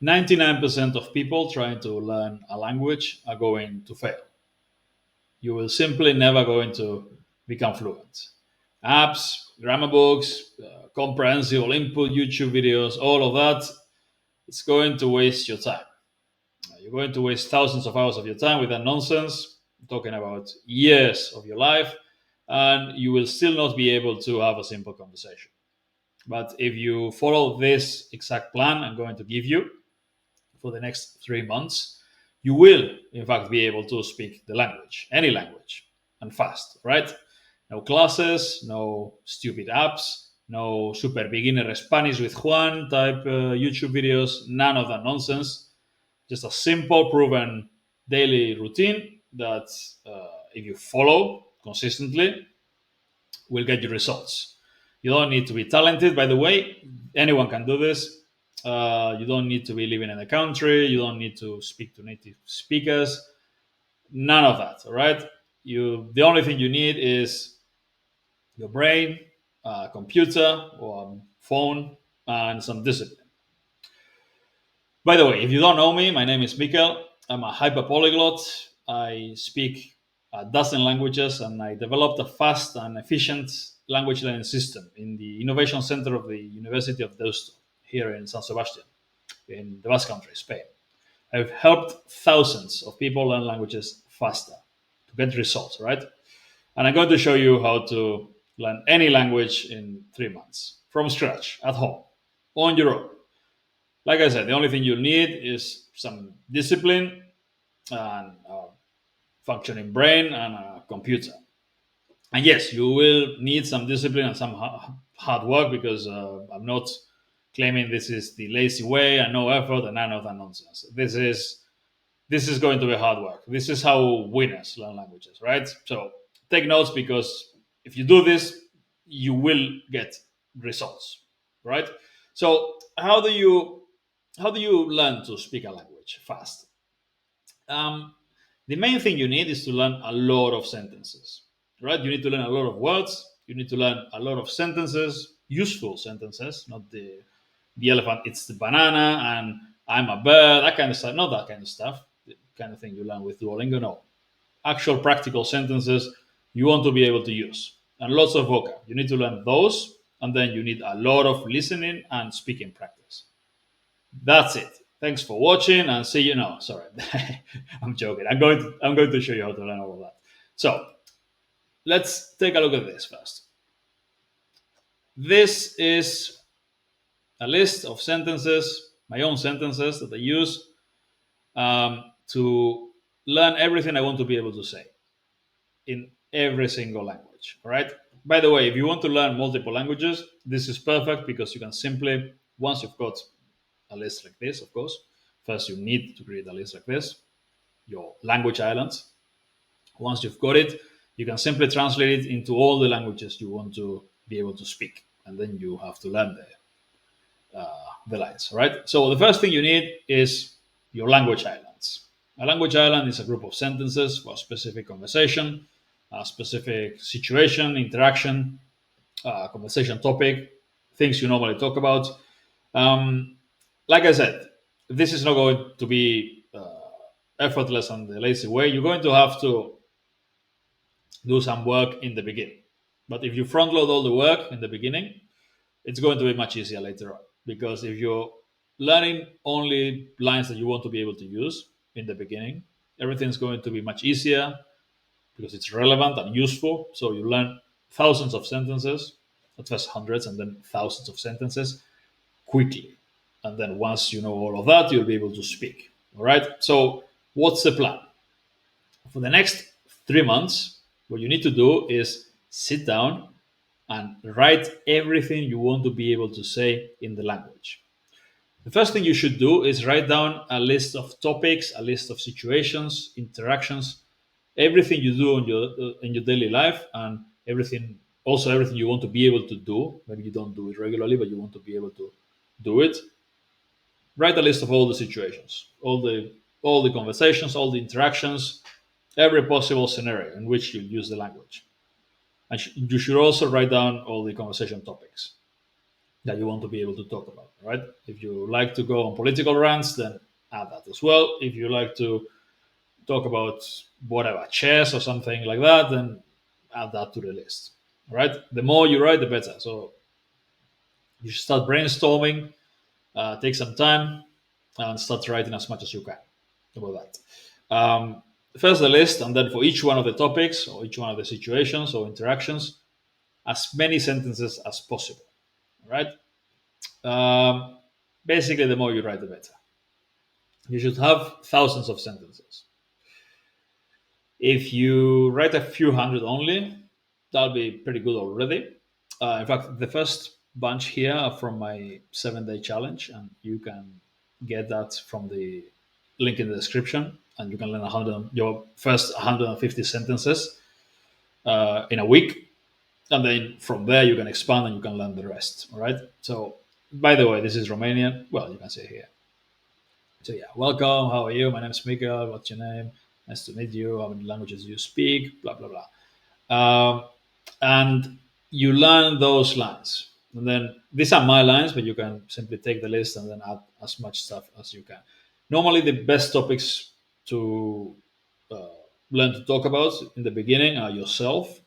99% of people trying to learn a language are going to fail. You will simply never going to become fluent. Apps, grammar books, comprehensive input, YouTube videos, all of that, it's going to waste your time. You're going to waste thousands of hours of your time with that nonsense, talking about years of your life, and you will still not be able to have a simple conversation. But if you follow this exact plan I'm going to give you for the next 3 months, you will, in fact, be able to speak the language, any language, and fast, right? No classes, no stupid apps, no super beginner Spanish with Juan type YouTube videos, none of that nonsense. Just a simple, proven daily routine that, if you follow consistently, will get you results. You don't need to be talented, by the way. Anyone can do this. You don't need to be living in the country. You don't need to speak to native speakers. None of that. All right. The only thing you need is your brain, a computer or a phone, and some discipline. By the way, if you don't know me, my name is Mikkel. I'm a hyper polyglot. I speak a dozen languages and I developed a fast and efficient language learning system in the Innovation Center of the University of Deusto here in San Sebastian, in the Basque Country, Spain. I've helped thousands of people learn languages faster to get results, right? And I'm going to show you how to learn any language in 3 months from scratch at home on your own. Like I said, the only thing you'll need is some discipline and a functioning brain and a computer. And yes, you will need some discipline and some hard work because I'm not claiming this is the lazy way and no effort and none of that nonsense. This is going to be hard work. This is how winners learn languages, right? So take notes because if you do this, you will get results, right? So how do you learn to speak a language fast? Um, the main thing you need is to learn a lot of sentences, right? You need to learn a lot of words. You need to learn a lot of sentences, useful sentences, not the elephant. It's the banana and I'm a bird. That kind of stuff. Not that kind of stuff. The kind of thing you learn with Duolingo. No, actual practical sentences you want to be able to use and lots of vocab. You need to learn those, and then you need a lot of listening and speaking practice. That's it. Thanks for watching and see you now. Sorry, I'm joking. I'm going to show you how to learn all of that. So let's take a look at this first. This is a list of sentences, my own sentences that I use to learn everything I want to be able to say in every single language. All right. By the way, if you want to learn multiple languages, this is perfect because you can simply, once you've got a list like this, of course, first you need to create a list like this, your language islands. Once you've got it, you can simply translate it into all the languages you want to be able to speak, and then you have to learn the lines. Right. So the first thing you need is your language islands. A language island is a group of sentences for a specific conversation, a specific situation, interaction, conversation topic, things you normally talk about. Um, like I said, this is not going to be effortless and the lazy way. You're going to have to do some work in the beginning. But if you front load all the work in the beginning, it's going to be much easier later on. Because if you're learning only lines that you want to be able to use in the beginning, everything's going to be much easier because it's relevant and useful. So you learn thousands of sentences, at first hundreds and then thousands of sentences quickly. And then once you know all of that, you'll be able to speak. All right. So what's the plan? For the next 3 months, what you need to do is sit down and write everything you want to be able to say in the language. The first thing you should do is write down a list of topics, a list of situations, interactions, everything you do in your daily life, and everything you want to be able to do. Maybe you don't do it regularly, but you want to be able to do it. Write a list of all the situations, all the conversations, all the interactions, every possible scenario in which you use the language. And you should also write down all the conversation topics. that you want to be able to talk about, right? If you like to go on political rants, then add that as well. If you like to talk about whatever, chess or something like that, then add that to the list, right? The more you write, the better. So you should start brainstorming, take some time, and start writing as much as you can about that. First the list, and then for each one of the topics or each one of the situations or interactions, as many sentences as possible, right? Um, Basically, the more you write, the better. You should have thousands of sentences. If you write a few hundred only, that'll be pretty good already. In fact, the first bunch here are from my 7-day challenge, and you can get that from the link in the description. And you can learn your first 150 sentences in a week, and then from there you can expand and you can learn the rest. All right. So, by the way, this is Romanian. Well, you can say here. So yeah, welcome. How are you? My name is Mikael. What's your name? Nice to meet you. How many languages do you speak? Blah blah blah. And you learn those lines. And then these are my lines, but you can simply take the list and then add as much stuff as you can. Normally, the best topics to uh, learn to talk about in the beginning are yourself,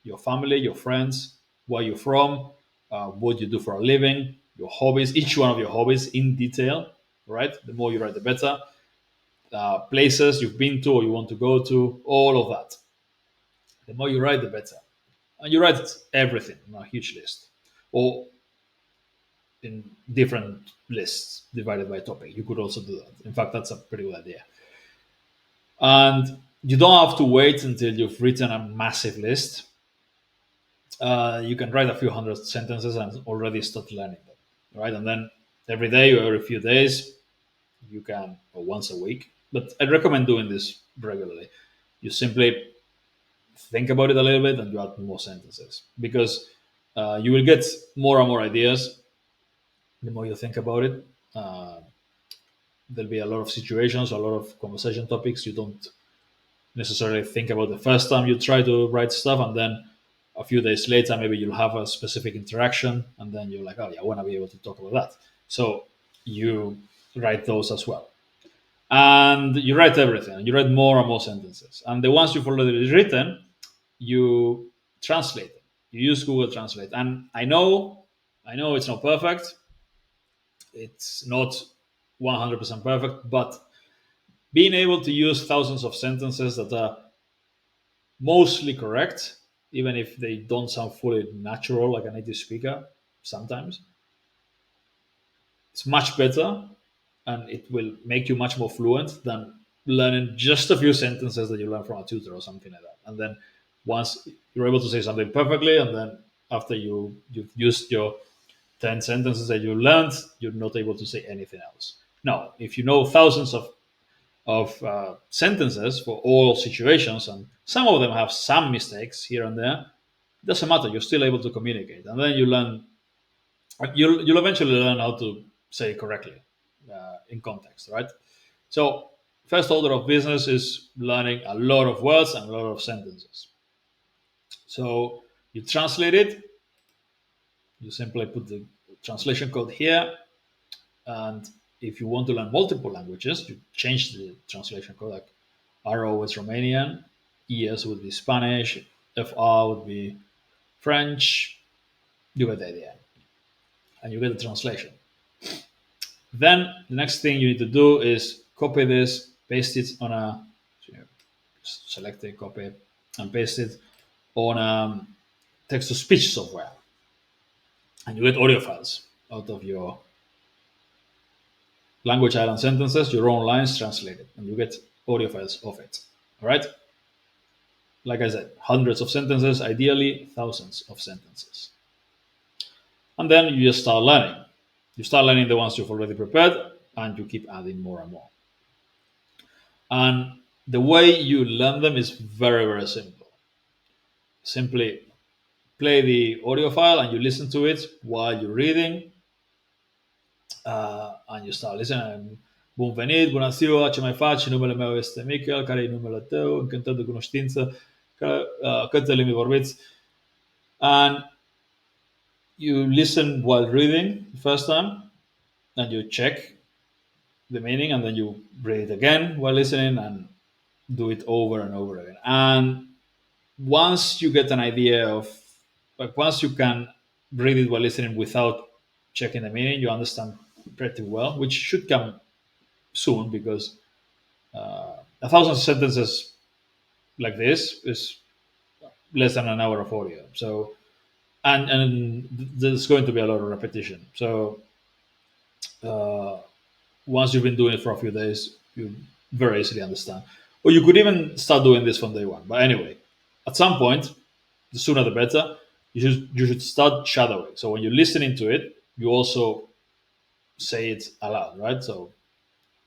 your family, your friends, where you're from, what you do for a living, your hobbies, each one of your hobbies in detail, right? The more you write, the better. Places you've been to or you want to go to, all of that. The more you write, the better. And you write everything on a huge list or in different lists divided by topic. You could also do that. In fact, that's a pretty good idea. And you don't have to wait until you've written a massive list. You can write a few hundred sentences and already start learning them, right? And then every day or every few days, you can, or once a week. But I recommend doing this regularly. You simply think about it a little bit and you add more sentences because you will get more and more ideas the more you think about it. Uh, there'll be a lot of situations, a lot of conversation topics you don't necessarily think about the first time you try to write stuff, and then a few days later, maybe you'll have a specific interaction, and then you're like, oh, yeah, I want to be able to talk about that. So you write those as well. And you write everything, and you write more and more sentences. And the ones you've already written, you translate them. You use Google Translate. And I know it's not perfect. It's not 100% perfect, but being able to use thousands of sentences that are mostly correct, even if they don't sound fully natural like a native speaker sometimes, it's much better and it will make you much more fluent than learning just a few sentences that you learn from a tutor or something like that. And then once you're able to say something perfectly, and then after you've used your 10 sentences that you learned, you're not able to say anything else. No, if you know thousands of sentences for all situations, and some of them have some mistakes here and there, it doesn't matter. You're still able to communicate, and then you'll eventually learn how to say correctly in context, right? So, first order of business is learning a lot of words and a lot of sentences. So you translate it. You simply put the translation code here, and if you want to learn multiple languages, you change the translation code. Like RO is Romanian, ES would be Spanish, FR would be French. You get the idea, and you get the translation. Then the next thing you need to do is copy this, paste it on a so you select it, copy, and paste it on a text to speech software, and you get audio files out of your language island sentences, your own lines translated, and you get audio files of it. All right. Like I said, hundreds of sentences, ideally thousands of sentences. And then you just start learning. You start learning the ones you've already prepared, and you keep adding more and more. And the way you learn them is very, very simple. Simply play the audio file and you listen to it while you're reading, and you start listening. Bun venit, bună ziua, ce mai faci? Numele meu este Michael, care e numele tău? Încântat de cunoștință, câte limbi vorbiți? And you listen while reading the first time, and you check the meaning, and then you read it again while listening, and do it over and over again. And once you get an idea of, like, once you can read it while listening without checking the meaning, you understand pretty well, which should come soon, because 1,000 sentences like this is less than an hour of audio. So, and there's going to be a lot of repetition. So uh, once you've been doing it for a few days, you very easily understand. Or you could even start doing this from day one. But anyway, at some point, the sooner the better. You should start shadowing. So when you're listening to it, you also say it aloud, right? So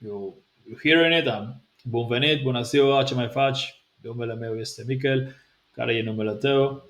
you you're hearing it, and bun venit, bună ziua, ce mai faci? Numele meu este Michael, care e numele tău?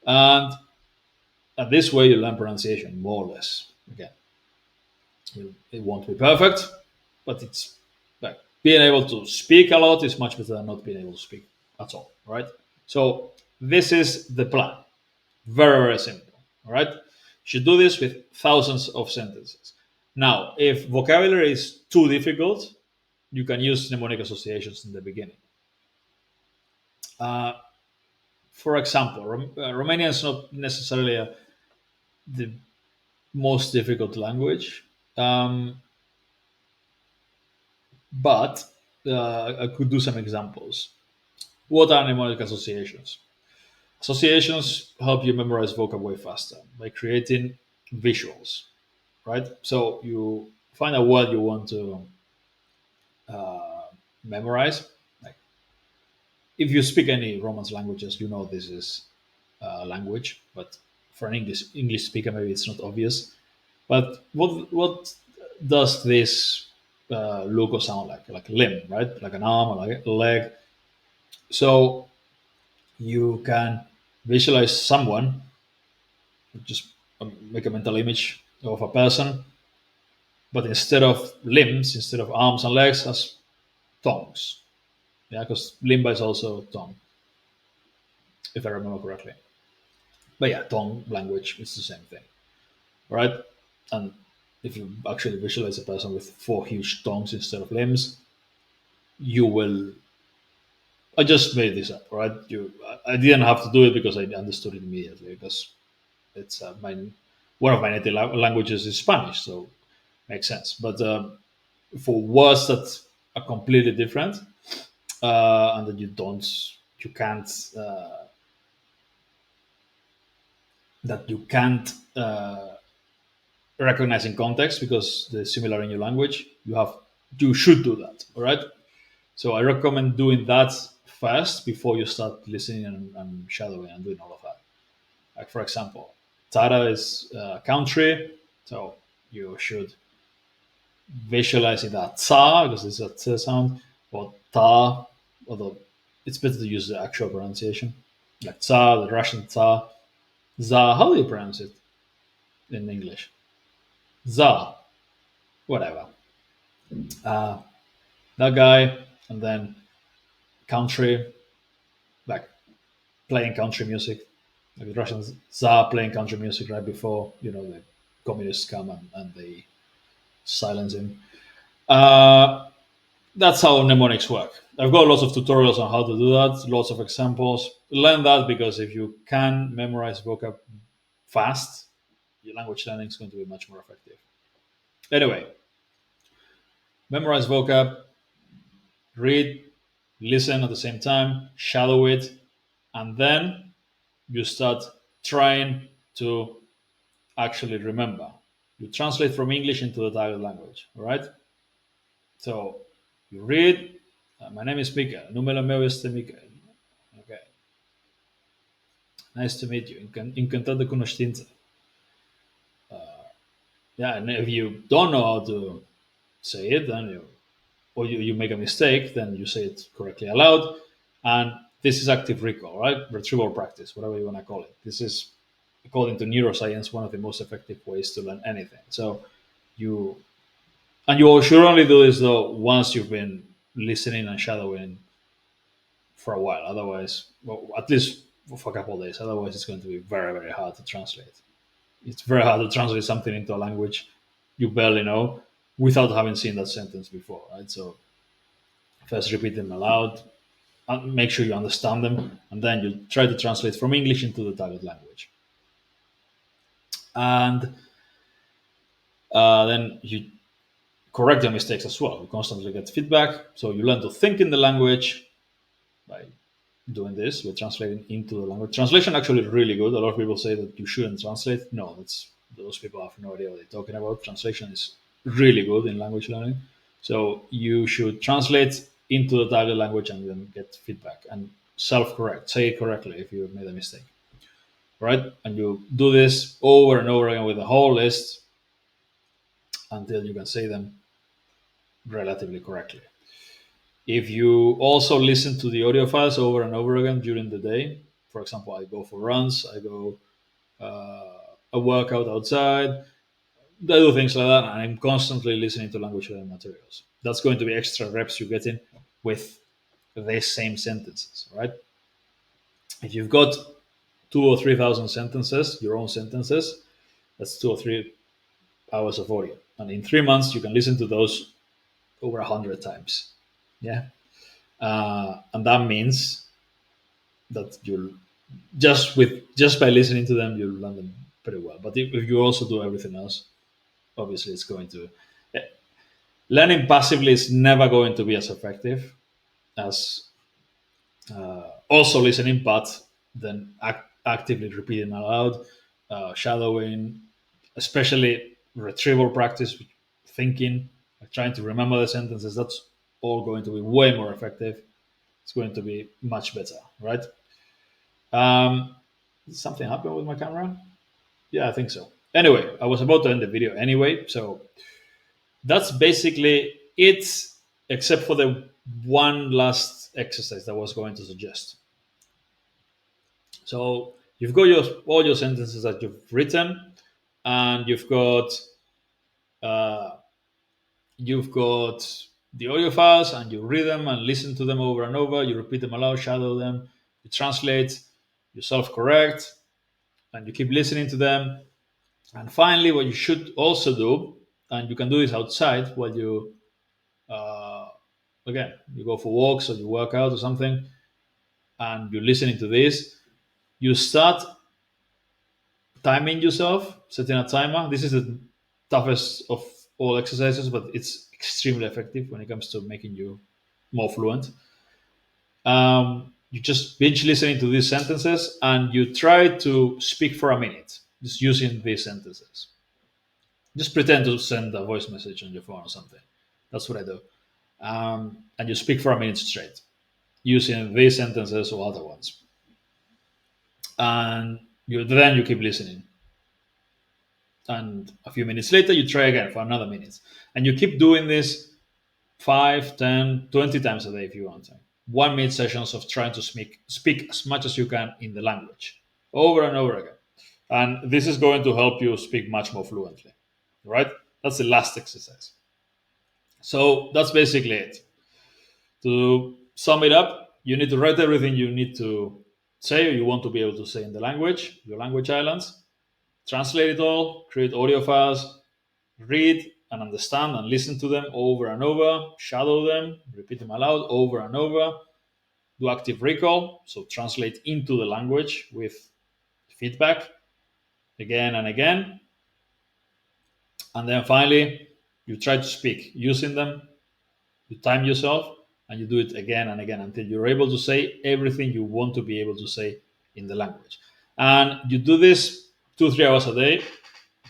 And this way you learn pronunciation more or less. Again, it won't be perfect, but it's like being able to speak a lot is much better than not being able to speak at all, right? So this is the plan. Very, very simple. All right. You should do this with thousands of sentences. Now, if vocabulary is too difficult, you can use mnemonic associations in the beginning. Uh, for example, Romanian is not necessarily the most difficult language, um, but I could do some examples. What are mnemonic associations? Associations help you memorize vocab way faster by creating visuals, right? So you find a word you want to uh, memorize. Like, if you speak any Romance languages, you know this is language, but for an English speaker, maybe it's not obvious. But what does this look or sound like? Like a limb, right? Like an arm or like a leg. So you can visualize someone, just make a mental image of a person, but instead of limbs, instead of arms and legs, has tongues. Yeah, because limba is also tongue, if I remember correctly. But yeah, tongue language is the same thing, right? And if you actually visualize a person with four huge tongues instead of limbs, you will. I just made this up, right? I didn't have to do it because I understood it immediately, because it's one of my native languages is Spanish, so makes sense. But for words that are completely different, and that you can't, that you can't recognize in context because they're similar in your language, you should do that. All right. So I recommend doing that first before you start listening and shadowing and doing all of that. Like, for example, Tara is country, so you should visualize it that ta, because it's a t sound, or ta, although it's better to use the actual pronunciation, like ta, the Russian ta. Za, how do you pronounce it in English? Za, whatever. Uh, that guy, and then country, like playing country music. Like the Russians, Tsar playing country music right before, the communists come and they silence him. Uh, that's how mnemonics work. I've got lots of tutorials on how to do that, lots of examples. Learn that, because if you can memorize vocab fast, your language learning is going to be much more effective. Anyway, memorize vocab, read, listen at the same time, shadow it, and then you start trying to actually remember. You translate from English into the target language, all right? So you read, my name is Mika, numele meu este Mika. Okay, nice to meet you, încântat de cunoștință. Yeah, and if you don't know how to say it, then you make a mistake, then you say it correctly aloud. And this is active recall, right? Retrieval practice, whatever you want to call it. This is, according to neuroscience, one of the most effective ways to learn anything. So you you should only do this though once you've been listening and shadowing for a while. Otherwise, well, at least for a couple of days. Otherwise, it's going to be very, very hard to translate. It's very hard to translate something into a language you barely know without having seen that sentence before, right? So first repeat them aloud, make sure you understand them, and then you try to translate from English into the target language. And then you correct your mistakes as well. You constantly get feedback, so you learn to think in the language by doing this, by translating into the language. Translation actually is really good. A lot of people say that you shouldn't translate. No, that's those people have no idea what they're talking about. Translation is really good in language learning. So you should translate into the target language and then get feedback and self-correct. Say it correctly if you made a mistake, right? And you do this over and over again with the whole list until you can say them relatively correctly. If you also listen to the audio files over and over again during the day, for example, I go for runs, I go a workout outside, I do things like that, and I'm constantly listening to language learning materials. That's going to be extra reps you're getting with the same sentences, right? If you've got 2 or 3 thousand sentences, your own sentences, that's 2 or 3 hours of audio, and in 3 months you can listen to those over 100 times. Yeah, and that means that you'll just by listening to them you'll learn them pretty well. But if you also do everything else, obviously it's going to eh, learning passively is never going to be as effective as also listening, but then actively repeating aloud, shadowing, especially retrieval practice, thinking, trying to remember the sentences. That's all going to be way more effective. It's going to be much better, right? Um, something happened with my camera. Yeah, I think so. Anyway, I was about to end the video anyway, so that's basically it, except for the one last exercise that I was going to suggest. So you've got all your sentences that you've written, and uh, you've got the audio files, and you read them and listen to them over and over. You repeat them aloud, shadow them, you translate, you self-correct, and you keep listening to them. And finally, what you should also do, and you can do this outside while you, uh, again, you go for walks or you work out or something, and you're listening to this, you start timing yourself, setting a timer. This is the toughest of all exercises, but it's extremely effective when it comes to making you more fluent. You just binge listening to these sentences and you try to speak for a minute, just using these sentences. Just pretend to send a voice message on your phone or something. That's what I do. And you speak for a minute straight using these sentences or other ones. And then you keep listening. And a few minutes later, you try again for another minute. And you keep doing this 5, 10, 20 times a day if you want to. 1 minute sessions of trying to speak as much as you can in the language over and over again. And this is going to help you speak much more fluently, right? That's the last exercise. So that's basically it. To sum it up, you need to write everything you need to say or you want to be able to say in the language, your language islands, translate it all, create audio files, read and understand and listen to them over and over, shadow them, repeat them aloud over and over, do active recall, so translate into the language with feedback again and again. And then finally, you try to speak using them, you time yourself, and you do it again and again until you're able to say everything you want to be able to say in the language. And you do this 2 3 hours a day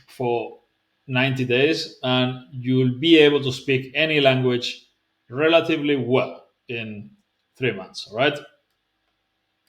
for 90 days, and you'll be able to speak any language relatively well in 3 months. All right.